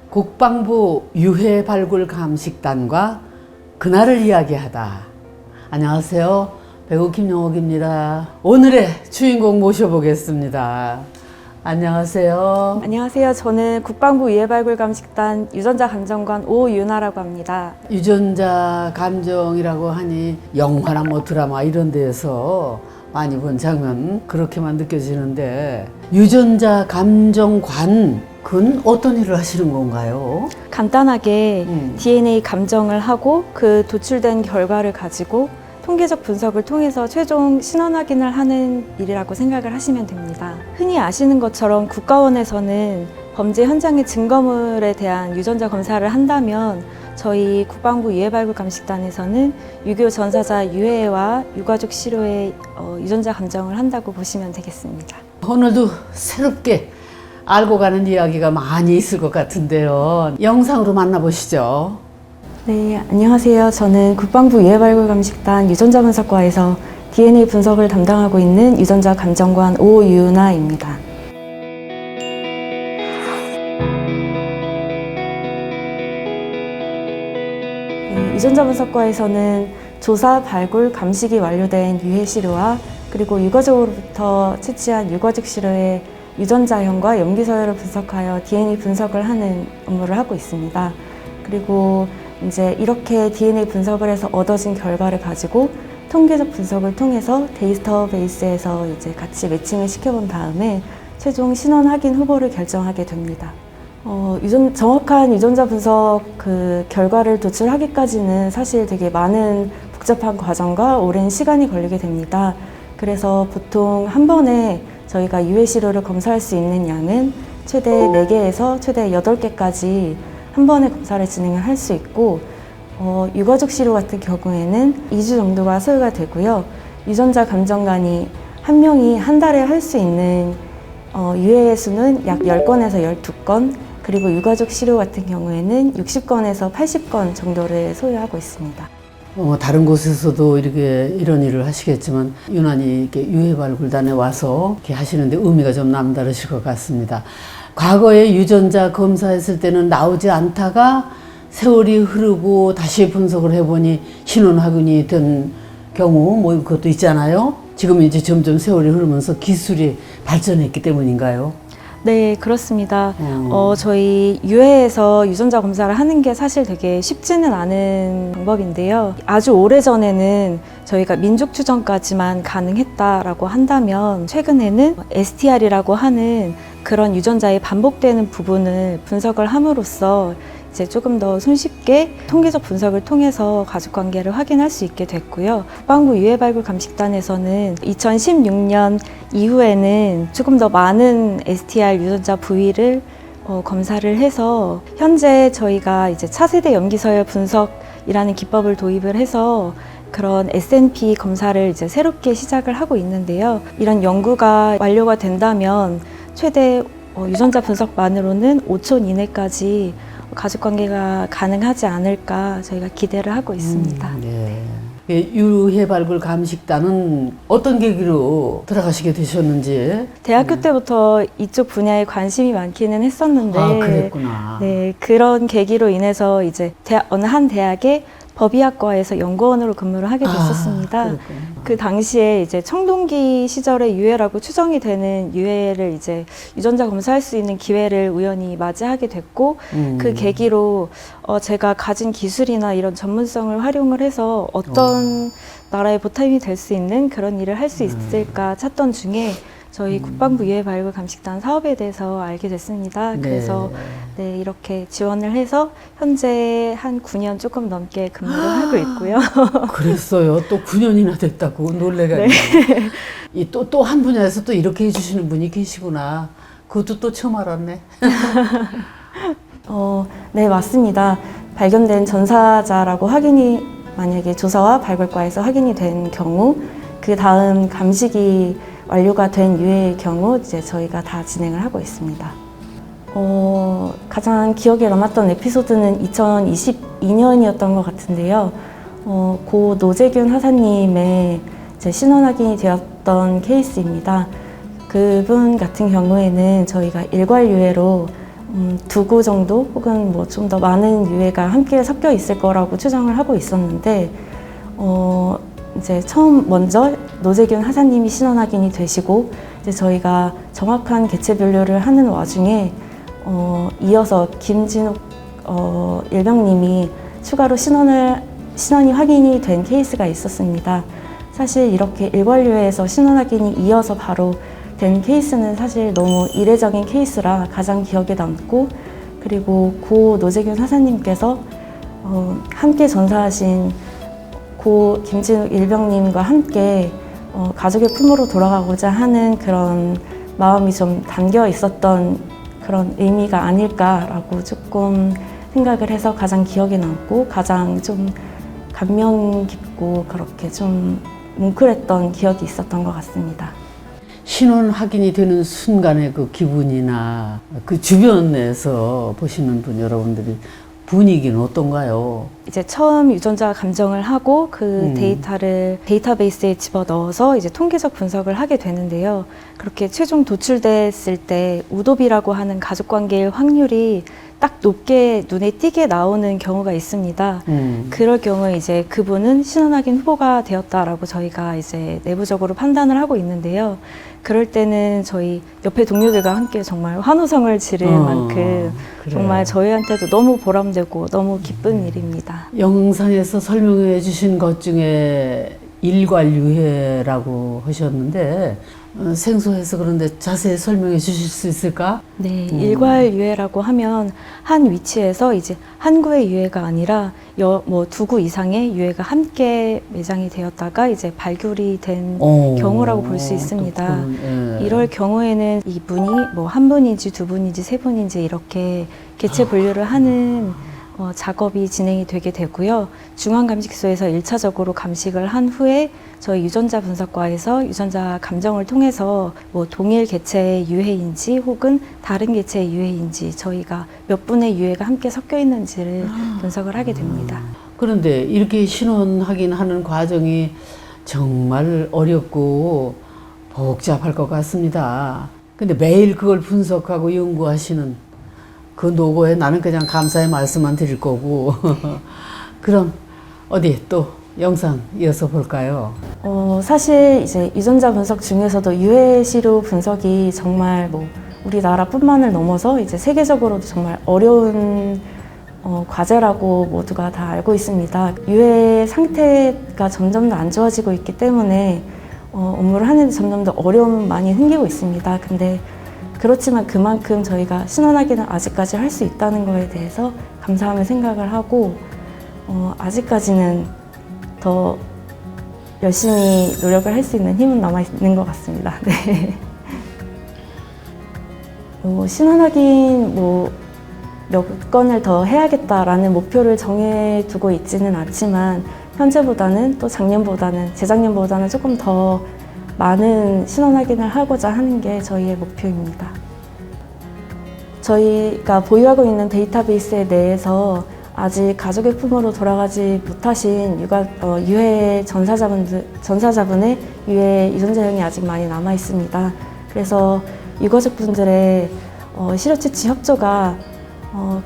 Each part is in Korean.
국방부 유해 발굴 감식단과 그날을 이야기하다. 안녕하세요. 배우 김영옥입니다. 오늘의 주인공 모셔보겠습니다. 안녕하세요. 안녕하세요. 저는 국방부 유해발굴감식단 유전자 감정관 오유나라고 합니다. 유전자 감정이라고 하니 영화나 뭐 드라마 이런 데에서 많이 본 장면 그렇게만 느껴지는데, 유전자 감정관 그건 어떤 일을 하시는 건가요? 간단하게 DNA 감정을 하고 그 도출된 결과를 가지고 통계적 분석을 통해서 최종 신원 확인을 하는 일이라고 생각을 하시면 됩니다. 흔히 아시는 것처럼 국가원에서는 범죄 현장의 증거물에 대한 유전자 검사를 한다면 저희 국방부 유해발굴감식단에서는 유교 전사자 유해와 유가족 시료의 유전자 감정을 한다고 보시면 되겠습니다. 오늘도 새롭게 알고 가는 이야기가 많이 있을 것 같은데요. 영상으로 만나보시죠. 네, 안녕하세요. 저는 국방부 유해발굴감식단 유전자분석과에서 DNA 분석을 담당하고 있는 유전자 감정관 오유나입니다. 유전자분석과에서는 조사, 발굴, 감식이 완료된 유해 시료와 그리고 유가족으로부터 채취한 유가족 시료의 유전자형과 염기서열을 분석하여 DNA 분석을 하는 업무를 하고 있습니다. 그리고 이제 이렇게 DNA 분석을 해서 얻어진 결과를 가지고 통계적 분석을 통해서 데이터베이스에서 이제 같이 매칭을 시켜본 다음에 최종 신원 확인 후보를 결정하게 됩니다. 정확한 유전자 분석 그 결과를 도출하기까지는 사실 되게 많은 복잡한 과정과 오랜 시간이 걸리게 됩니다. 그래서 보통 한 번에 저희가 유해 시료를 검사할 수 있는 양은 최대 4개에서 최대 8개까지 한 번에 검사를 진행을 할 수 있고, 유가족 시료 같은 경우에는 2주 정도가 소요가 되고요. 유전자 감정관이 한 명이 한 달에 할 수 있는 유해 수는 약 10건에서 12건, 그리고 유가족 시료 같은 경우에는 60건에서 80건 정도를 소요하고 있습니다. 다른 곳에서도 이렇게 이런 일을 하시겠지만 유난히 이렇게 유해 발굴단에 와서 이렇게 하시는데 의미가 좀 남다르실 것 같습니다. 과거에 유전자 검사했을 때는 나오지 않다가 세월이 흐르고 다시 분석을 해보니 신원 확인이 된 경우 뭐 그것도 있잖아요. 지금 이제 점점 세월이 흐르면서 기술이 발전했기 때문인가요? 네, 그렇습니다. 저희 유해에서 유전자 검사를 하는 게 사실 되게 쉽지는 않은 방법인데요. 아주 오래전에는 저희가 민족 추정까지만 가능했다라고 한다면 최근에는 STR이라고 하는 그런 유전자의 반복되는 부분을 분석을 함으로써 이제 조금 더 손쉽게 통계적 분석을 통해서 가족관계를 확인할 수 있게 됐고요. 국방부 유해발굴감식단에서는 2016년 이후에는 조금 더 많은 STR 유전자 부위를 검사를 해서 현재 저희가 이제 차세대 염기서열 분석이라는 기법을 도입을 해서 그런 SNP 검사를 이제 새롭게 시작을 하고 있는데요. 이런 연구가 완료가 된다면 최대 유전자 분석만으로는 5촌 이내까지 가족관계가 가능하지 않을까 저희가 기대를 하고 있습니다. 네. 유해 발굴 감식단은 어떤 계기로 들어가시게 되셨는지? 대학교 때부터 이쪽 분야에 관심이 많기는 했었는데, 그랬구나. 네, 그런 계기로 인해서 이제 어느 한 대학의 법의학과에서 연구원으로 근무를 하게 됐었습니다. 그 당시에 이제 청동기 시절의 유해라고 추정이 되는 유해를 이제 유전자 검사할 수 있는 기회를 우연히 맞이하게 됐고, 그 계기로 제가 가진 기술이나 이런 전문성을 활용을 해서 어떤 나라의 보탬이 될 수 있는 그런 일을 할 수 있을까 찾던 중에 저희 국방부 유해발굴감식단 사업에 대해서 알게 됐습니다. 그래서 네, 이렇게 지원을 해서 현재 한 9년 조금 넘게 근무를 하고 있고요. 그랬어요. 또 9년이나 됐다고 놀래가지고. 네. 또 한 분야에서 또 이렇게 해주시는 분이 계시구나. 그것도 또 처음 알았네. 네, 맞습니다. 발견된 전사자라고 확인이 만약에 조사와 발굴과에서 확인이 된 경우, 그 다음 감식이 완료가 된 유해의 경우 이제 저희가 다 진행을 하고 있습니다. 가장 기억에 남았던 에피소드는 2022년이었던 것 같은데요. 고 노재균 하사님의 이제 신원 확인이 되었던 케이스입니다. 그분 같은 경우에는 저희가 일괄 유해로 2구 정도 혹은 뭐 좀 더 많은 유해가 함께 섞여 있을 거라고 추정을 하고 있었는데 이제 먼저 노재균 하사님이 신원 확인이 되시고 이제 저희가 정확한 개체 분류를 하는 와중에 이어서 김진욱 일병님이 추가로 신원이 확인이 된 케이스가 있었습니다. 사실 이렇게 일괄유해에서 신원 확인이 이어서 바로 된 케이스는 사실 너무 이례적인 케이스라 가장 기억에 남고, 그리고 고 노재균 사사님께서 함께 전사하신 고 김진욱 일병님과 함께 가족의 품으로 돌아가고자 하는 그런 마음이 좀 담겨 있었던 그런 의미가 아닐까라고 조금 생각을 해서 가장 기억에 남고 가장 좀 감명 깊고 그렇게 좀 뭉클했던 기억이 있었던 것 같습니다. 신원 확인이 되는 순간의 그 기분이나 그 주변에서 보시는 분 여러분들이 분위기는 어떤가요? 이제 처음 유전자 감정을 하고 그 데이터를 데이터베이스에 집어넣어서 이제 통계적 분석을 하게 되는데요. 그렇게 최종 도출됐을 때 우도비라고 하는 가족관계의 확률이 딱 높게 눈에 띄게 나오는 경우가 있습니다. 그럴 경우에 이제 그분은 신원 확인 후보가 되었다라고 저희가 이제 내부적으로 판단을 하고 있는데요. 그럴 때는 저희 옆에 동료들과 함께 정말 환호성을 지를 만큼 그래. 정말 저희한테도 너무 보람되고 너무 기쁜 일입니다. 영상에서 설명해 주신 것 중에 일괄유해라고 하셨는데 생소해서 그런데 자세히 설명해 주실 수 있을까? 네, 일괄유해라고 하면 한 위치에서 이제 한 구의 유해가 아니라 뭐 2구 이상의 유해가 함께 매장이 되었다가 이제 발굴이 된 경우라고 볼 수 있습니다. 이럴 경우에는 이분이 뭐 한 분인지 2분인지 3분인지 이렇게 개체 분류를 하는 작업이 진행이 되게 되고요. 중앙감식소에서 1차적으로 감식을 한 후에 저희 유전자 분석과에서 유전자 감정을 통해서 뭐 동일 개체의 유해인지 혹은 다른 개체의 유해인지 저희가 몇 분의 유해가 함께 섞여 있는지를 분석을 하게 됩니다. 그런데 이렇게 신원 확인하는 과정이 정말 어렵고 복잡할 것 같습니다. 근데 매일 그걸 분석하고 연구하시는 그 노고에 나는 그냥 감사의 말씀만 드릴 거고. 그럼 어디 또 영상 이어서 볼까요? 사실 이제 유전자 분석 중에서도 유해 시료 분석이 정말 뭐 우리나라뿐만을 넘어서 이제 세계적으로도 정말 어려운 과제라고 모두가 다 알고 있습니다. 유해 상태가 점점 더 안 좋아지고 있기 때문에 업무를 하는데 점점 더 어려움은 많이 생기고 있습니다. 근데 그렇지만 그만큼 저희가 신원 확인을 아직까지 할 수 있다는 거에 대해서 감사함을 생각을 하고 아직까지는 더 열심히 노력을 할 수 있는 힘은 남아있는 것 같습니다. 네. 신원 확인 몇 건을 더 해야겠다라는 목표를 정해두고 있지는 않지만 현재보다는 또 작년보다는 재작년보다는 조금 더 많은 신원 확인을 하고자 하는 게 저희의 목표입니다. 저희가 보유하고 있는 데이터베이스 내에서 아직 가족의 품으로 돌아가지 못하신 유해 전사자분의 유해 유전자형이 아직 많이 남아 있습니다. 그래서 유가족분들의 시료 채취 협조가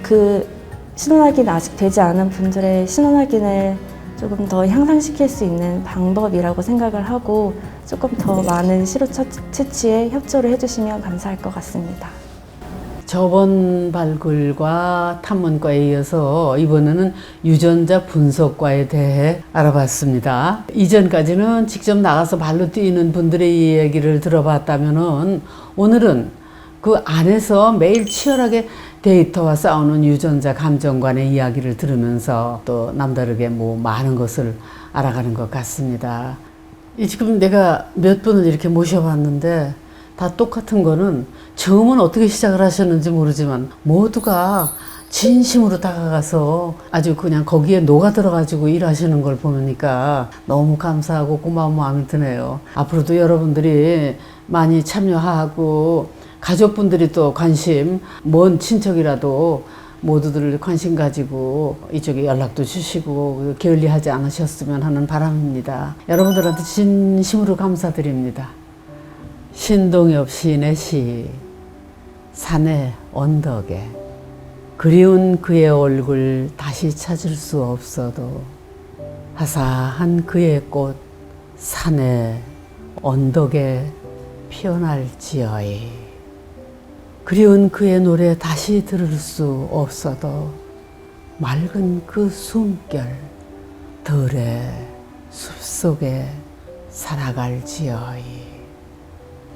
그 신원 확인 아직 되지 않은 분들의 신원 확인을 조금 더 향상시킬 수 있는 방법이라고 생각을 하고 조금 더 많은 시료 채취에 협조를 해주시면 감사할 것 같습니다. 저번 발굴과 탐문과에 이어서 이번에는 유전자 분석과에 대해 알아봤습니다. 이전까지는 직접 나가서 발로 뛰는 분들의 이야기를 들어봤다면은 오늘은 그 안에서 매일 치열하게 데이터와 싸우는 유전자 감정관의 이야기를 들으면서 또 남다르게 많은 것을 알아가는 것 같습니다. 지금 내가 몇 분을 이렇게 모셔봤는데 다 똑같은 거는 처음은 어떻게 시작을 하셨는지 모르지만 모두가 진심으로 다가가서 아주 그냥 거기에 녹아들어가지고 일하시는 걸 보니까 너무 감사하고 고마운 마음이 드네요. 앞으로도 여러분들이 많이 참여하고 가족분들이 또 관심, 먼 친척이라도 모두들 관심 가지고 이쪽에 연락도 주시고 게을리하지 않으셨으면 하는 바람입니다. 여러분들한테 진심으로 감사드립니다. 신동엽 시인의 시 산의 언덕에 그리운 그의 얼굴 다시 찾을 수 없어도 화사한 그의 꽃 산에 언덕에 피어날지어이. 그리운 그의 노래 다시 들을 수 없어도 맑은 그 숨결 들의 숲속에 살아갈지어이.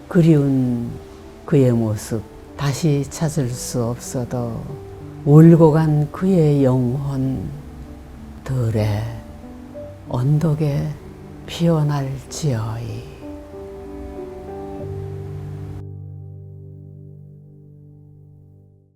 그리운 그의 모습 다시 찾을 수 없어도 울고 간 그의 영혼 들의 언덕에 피어날지어이.